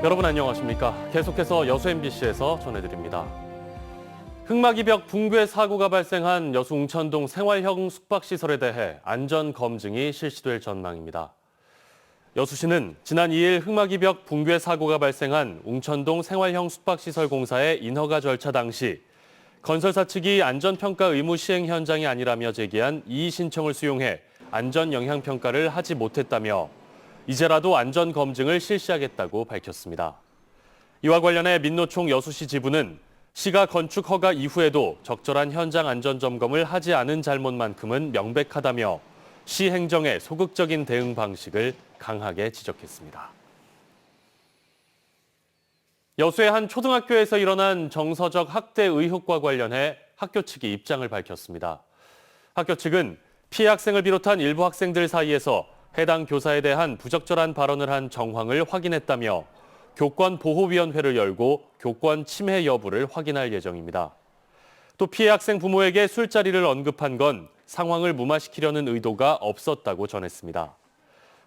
여러분 안녕하십니까? 계속해서 여수 MBC에서 전해드립니다. 흑마기벽 붕괴 사고가 발생한 여수 웅천동 생활형 숙박시설에 대해 안전검증이 실시될 전망입니다. 여수시는 지난 2일 흑마기벽 붕괴 사고가 발생한 웅천동 생활형 숙박시설 공사의 인허가 절차 당시 건설사 측이 안전평가 의무 시행 현장이 아니라며 제기한 이의 신청을 수용해 안전영향평가를 하지 못했다며 이제라도 안전검증을 실시하겠다고 밝혔습니다. 이와 관련해 민노총 여수시 지부는 시가 건축 허가 이후에도 적절한 현장 안전점검을 하지 않은 잘못만큼은 명백하다며 시 행정의 소극적인 대응 방식을 강하게 지적했습니다. 여수의 한 초등학교에서 일어난 정서적 학대 의혹과 관련해 학교 측이 입장을 밝혔습니다. 학교 측은 피해 학생을 비롯한 일부 학생들 사이에서 해당 교사에 대한 부적절한 발언을 한 정황을 확인했다며 교권보호위원회를 열고 교권 침해 여부를 확인할 예정입니다. 또 피해 학생 부모에게 술자리를 언급한 건 상황을 무마시키려는 의도가 없었다고 전했습니다.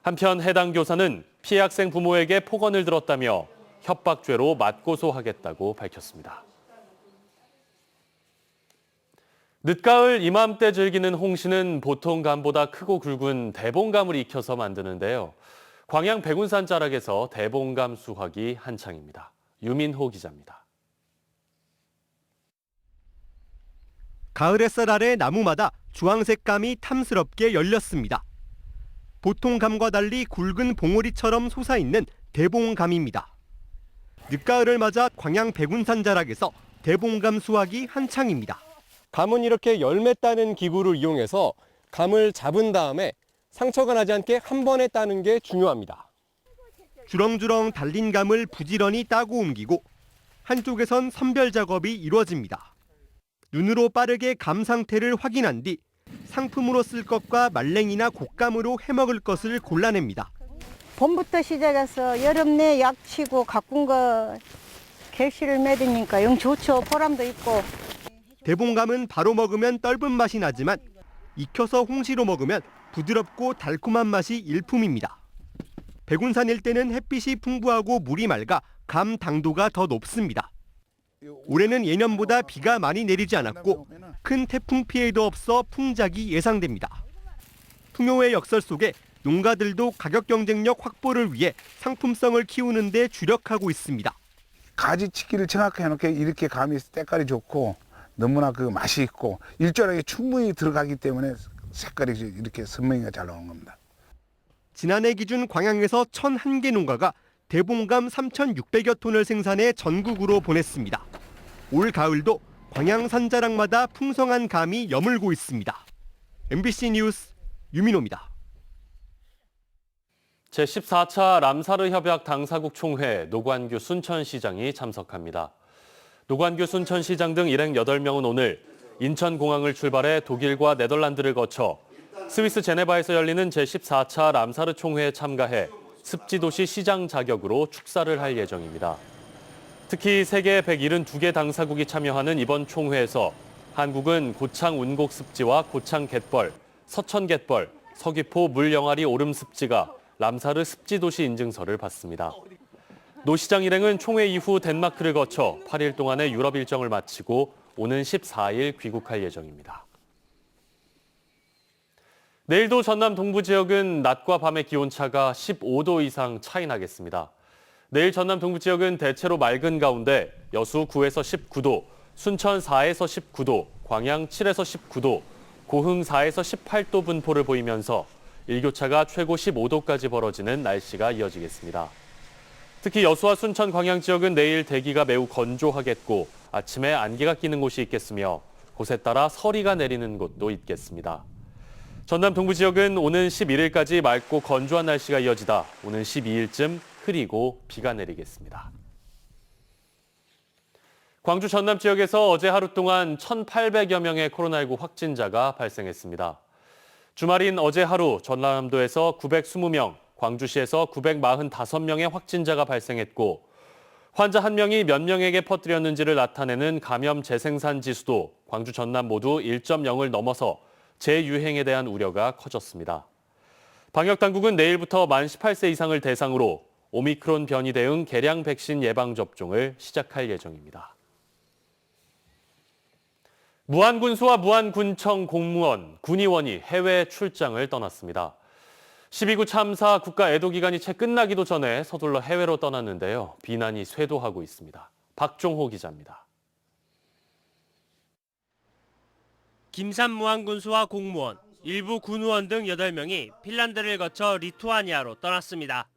한편 해당 교사는 피해 학생 부모에게 폭언을 들었다며 협박죄로 맞고소하겠다고 밝혔습니다. 늦가을 이맘때 즐기는 홍시는 보통 감보다 크고 굵은 대봉감을 익혀서 만드는데요. 광양 백운산 자락에서 대봉감 수확이 한창입니다. 유민호 기자입니다. 가을 햇살 아래 나무마다 주황색 감이 탐스럽게 열렸습니다. 보통 감과 달리 굵은 봉오리처럼 솟아있는 대봉감입니다. 늦가을을 맞아 광양 백운산 자락에서 대봉감 수확이 한창입니다. 감은 이렇게 열매 따는 기구를 이용해서 감을 잡은 다음에 상처가 나지 않게 한 번에 따는 게 중요합니다. 주렁주렁 달린 감을 부지런히 따고 옮기고 한쪽에선 선별 작업이 이루어집니다. 눈으로 빠르게 감 상태를 확인한 뒤 상품으로 쓸 것과 말랭이나 곶감으로 해먹을 것을 골라냅니다. 봄부터 시작해서 여름 내 약치고 가꾼 거 결실을 맺으니까 영 좋죠. 보람도 있고. 대봉감은 바로 먹으면 떫은 맛이 나지만 익혀서 홍시로 먹으면 부드럽고 달콤한 맛이 일품입니다. 백운산 일대는 햇빛이 풍부하고 물이 맑아 감 당도가 더 높습니다. 올해는 예년보다 비가 많이 내리지 않았고 큰 태풍 피해도 없어 풍작이 예상됩니다. 풍요의 역설 속에 농가들도 가격 경쟁력 확보를 위해 상품성을 키우는 데 주력하고 있습니다. 가지치기를 정확히 해놓게 이렇게 감이 때깔이 좋고 너무나 그 맛이 있고 일조량이 충분히 들어가기 때문에 색깔이 이렇게 선명히가 잘 나오는 겁니다. 지난해 기준 광양에서 1,001개 농가가 대봉감 3,600여 톤을 생산해 전국으로 보냈습니다. 올 가을도 광양 산자락마다 풍성한 감이 여물고 있습니다. MBC 뉴스 유민호입니다. 제14차 람사르 협약 당사국 총회 노관규 순천시장이 참석합니다. 노관규 순천시장 등 일행 8명은 오늘 인천공항을 출발해 독일과 네덜란드를 거쳐 스위스 제네바에서 열리는 제14차 람사르 총회에 참가해 습지도시 시장 자격으로 축사를 할 예정입니다. 특히 세계 172개 당사국이 참여하는 이번 총회에서 한국은 고창 운곡 습지와 고창 갯벌, 서천 갯벌, 서귀포 물영아리 오름 습지가 람사르 습지도시 인증서를 받습니다. 노 시장 일행은 총회 이후 덴마크를 거쳐 8일 동안의 유럽 일정을 마치고 오는 14일 귀국할 예정입니다. 내일도 전남 동부 지역은 낮과 밤의 기온차가 15도 이상 차이 나겠습니다. 내일 전남 동부 지역은 대체로 맑은 가운데 여수 9에서 19도, 순천 4에서 19도, 광양 7에서 19도, 고흥 4에서 18도 분포를 보이면서 일교차가 최고 15도까지 벌어지는 날씨가 이어지겠습니다. 특히 여수와 순천, 광양 지역은 내일 대기가 매우 건조하겠고 아침에 안개가 끼는 곳이 있겠으며 곳에 따라 서리가 내리는 곳도 있겠습니다. 전남 동부 지역은 오는 11일까지 맑고 건조한 날씨가 이어지다 오는 12일쯤 흐리고 비가 내리겠습니다. 광주 전남 지역에서 어제 하루 동안 1,800여 명의 코로나19 확진자가 발생했습니다. 주말인 어제 하루 전라남도에서 920명, 광주시에서 945명의 확진자가 발생했고 환자 한 명이 몇 명에게 퍼뜨렸는지를 나타내는 감염 재생산 지수도 광주 전남 모두 1.0을 넘어서 재유행에 대한 우려가 커졌습니다. 방역당국은 내일부터 만 18세 이상을 대상으로 오미크론 변이 대응 개량 백신 예방접종을 시작할 예정입니다. 무안군수와 무안군청 공무원, 군의원이 해외 출장을 떠났습니다. 12구 참사 국가 애도 기간이 채 끝나기도 전에 서둘러 해외로 떠났는데요. 비난이 쇄도하고 있습니다. 박종호 기자입니다. 김산 무안군수와 공무원, 일부 군의원 등 8명이 핀란드를 거쳐 리투아니아로 떠났습니다.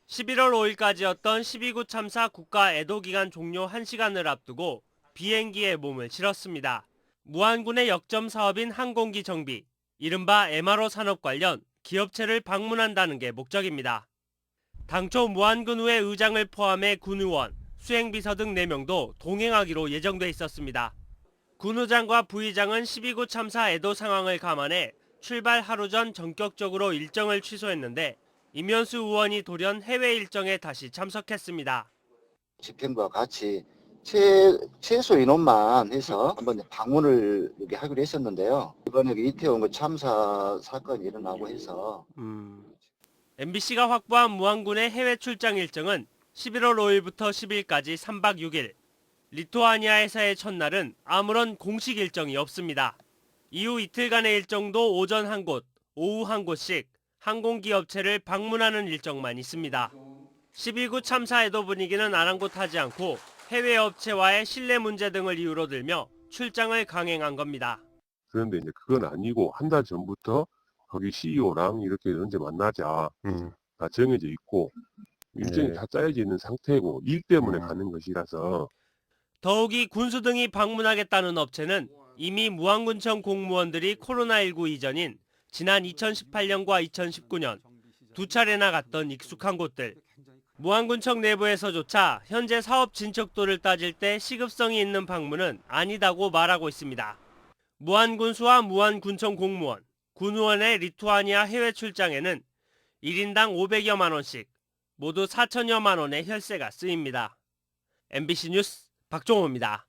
11월 5일까지였던 12구 참사 국가 애도 기간 종료 1시간을 앞두고 비행기에 몸을 실었습니다. 무안군의 역점 사업인 항공기 정비, 이른바 MRO 산업 관련 기업체를 방문한다는 게 목적입니다. 당초 무안군의회 의장을 포함해 군의원, 수행비서 등 4명도 동행하기로 예정돼 있었습니다. 군 의장과 부의장은 12구 참사 애도 상황을 감안해 출발 하루 전 전격적으로 일정을 취소했는데 임현수 의원이 돌연 해외 일정에 다시 참석했습니다. 집행부와 같이 최소 인원만 해서 한번 방문을 이렇게 하기로 했었는데요. 이번에 이태원 참사 사건이 일어나고 해서 MBC가 확보한 무안군의 해외 출장 일정은 11월 5일부터 10일까지 3박 6일. 리투아니아에서의 첫날은 아무런 공식 일정이 없습니다. 이후 이틀간의 일정도 오전 한 곳, 오후 한 곳씩 항공기 업체를 방문하는 일정만 있습니다. 12구 참사 애도 분위기는 아랑곳하지 않고 해외 업체와의 신뢰 문제 등을 이유로 들며 출장을 강행한 겁니다. 그런데 이제 그건 아니고 한 달 전부터 거기 CEO랑 이렇게 언제 만나자 다 정해져 있고 일정이 다 짜여져 있는 상태고 일 때문에 가는 것이라서 더욱이 군수 등이 방문하겠다는 업체는 이미 무안군청 공무원들이 코로나19 이전인 지난 2018년과 2019년 두 차례나 갔던 익숙한 곳들. 무안군청 내부에서조차 현재 사업 진척도를 따질 때 시급성이 있는 방문은 아니다고 말하고 있습니다. 무안군수와 무안군청 공무원, 군의원의 리투아니아 해외 출장에는 1인당 500여만 원씩, 모두 4천여만 원의 혈세가 쓰입니다. MBC 뉴스 박종호입니다.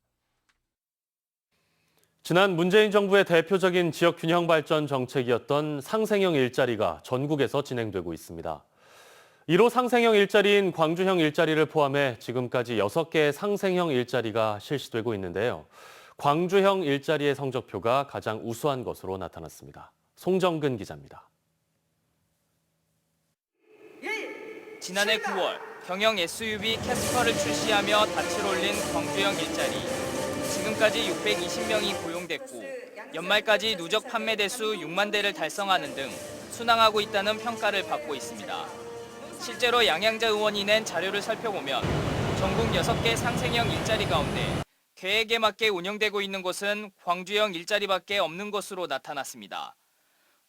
지난 문재인 정부의 대표적인 지역 균형 발전 정책이었던 상생형 일자리가 전국에서 진행되고 있습니다. 1호 상생형 일자리인 광주형 일자리를 포함해 지금까지 6개의 상생형 일자리가 실시되고 있는데요. 광주형 일자리의 성적표가 가장 우수한 것으로 나타났습니다. 송정근 기자입니다. 지난해 9월 경영 SUV 캐스퍼를 출시하며 닻을 올린 광주형 일자리. 지금까지 620명이 고용됐고 연말까지 누적 판매 대수 6만 대를 달성하는 등 순항하고 있다는 평가를 받고 있습니다. 실제로 양양자 의원이 낸 자료를 살펴보면 전국 6개 상생형 일자리 가운데 계획에 맞게 운영되고 있는 곳은 광주형 일자리밖에 없는 것으로 나타났습니다.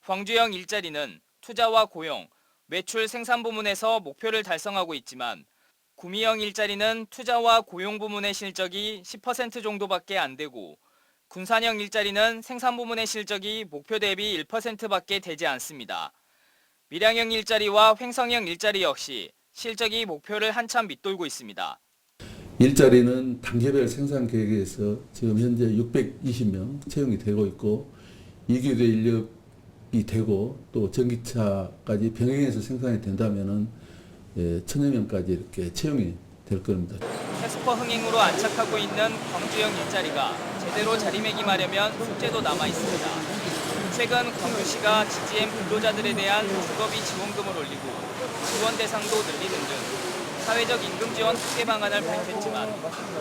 광주형 일자리는 투자와 고용, 매출 생산 부문에서 목표를 달성하고 있지만 구미형 일자리는 투자와 고용 부문의 실적이 10% 정도밖에 안 되고 군산형 일자리는 생산 부문의 실적이 목표 대비 1%밖에 되지 않습니다. 밀양형 일자리와 횡성형 일자리 역시 실적이 목표를 한참 밑돌고 있습니다. 일자리는 단계별 생산 계획에서 지금 현재 620명 채용이 되고 있고 2교대 인력이 되고 또 전기차까지 병행해서 생산이 된다면은 1000여 명까지 이렇게 채용이 될 겁니다. 캐스퍼 흥행으로 안착하고 있는 광주형 일자리가 제대로 자리매김하려면 숙제도 남아 있습니다. 최근 광주시가 GGM 근로자들에 대한 주거비 지원금을 올리고 지원 대상도 늘리는 등 사회적 임금 지원 특혜 방안을 밝혔지만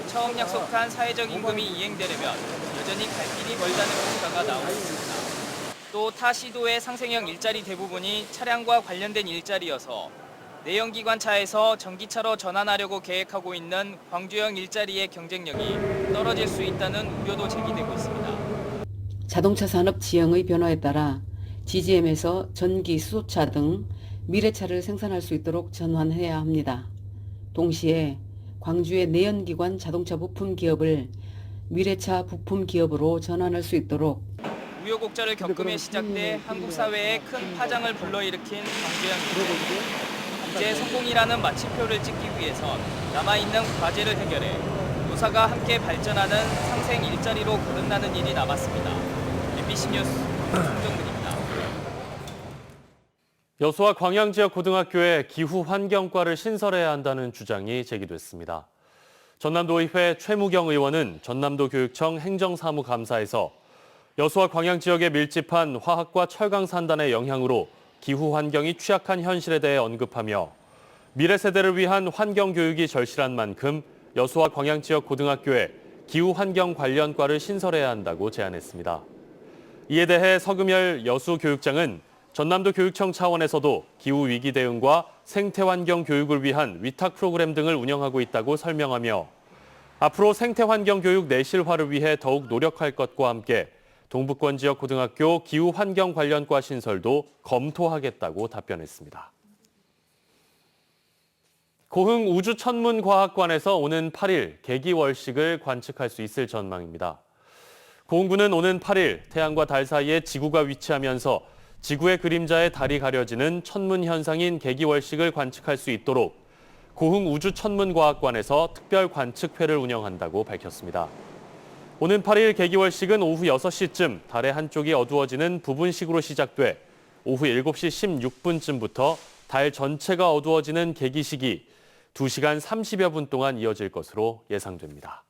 처음 약속한 사회적 임금이 이행되려면 여전히 갈 길이 멀다는 평가가 나오고 있습니다. 또 타 시도의 상생형 일자리 대부분이 차량과 관련된 일자리여서 내연기관차에서 전기차로 전환하려고 계획하고 있는 광주형 일자리의 경쟁력이 떨어질 수 있다는 우려도 제기되고 있습니다. 자동차 산업 지형의 변화에 따라 GGM에서 전기, 수소차 등 미래차를 생산할 수 있도록 전환해야 합니다. 동시에 광주의 내연기관 자동차 부품 기업을 미래차 부품 기업으로 전환할 수 있도록 우여곡절을 겪으며 시작돼 한국 사회에 큰 파장을 불러일으킨 광주형 일자리. 이제 성공이라는 마침표를 찍기 위해선 남아있는 과제를 해결해 노사가 함께 발전하는 상생 일자리로 거듭나는 일이 남았습니다. MBC 뉴스 송정근입니다. 여수와 광양 지역 고등학교에 기후 환경과를 신설해야 한다는 주장이 제기됐습니다. 전남도의회 최무경 의원은 전남도 교육청 행정사무감사에서 여수와 광양 지역에 밀집한 화학과 철강 산단의 영향으로 기후 환경이 취약한 현실에 대해 언급하며 미래 세대를 위한 환경 교육이 절실한 만큼 여수와 광양 지역 고등학교에 기후 환경 관련과를 신설해야 한다고 제안했습니다. 이에 대해 서금열 여수교육장은 전남도 교육청 차원에서도 기후 위기 대응과 생태환경 교육을 위한 위탁 프로그램 등을 운영하고 있다고 설명하며 앞으로 생태환경 교육 내실화를 위해 더욱 노력할 것과 함께 동부권 지역 고등학교 기후 환경 관련과 신설도 검토하겠다고 답변했습니다. 고흥 우주천문과학관에서 오는 8일 개기월식을 관측할 수 있을 전망입니다. 고흥군은 오는 8일 태양과 달 사이에 지구가 위치하면서 지구의 그림자에 달이 가려지는 천문 현상인 개기월식을 관측할 수 있도록 고흥 우주천문과학관에서 특별 관측회를 운영한다고 밝혔습니다. 오는 8일 개기월식은 오후 6시쯤 달의 한쪽이 어두워지는 부분식으로 시작돼 오후 7시 16분쯤부터 달 전체가 어두워지는 개기식이 2시간 30여 분 동안 이어질 것으로 예상됩니다.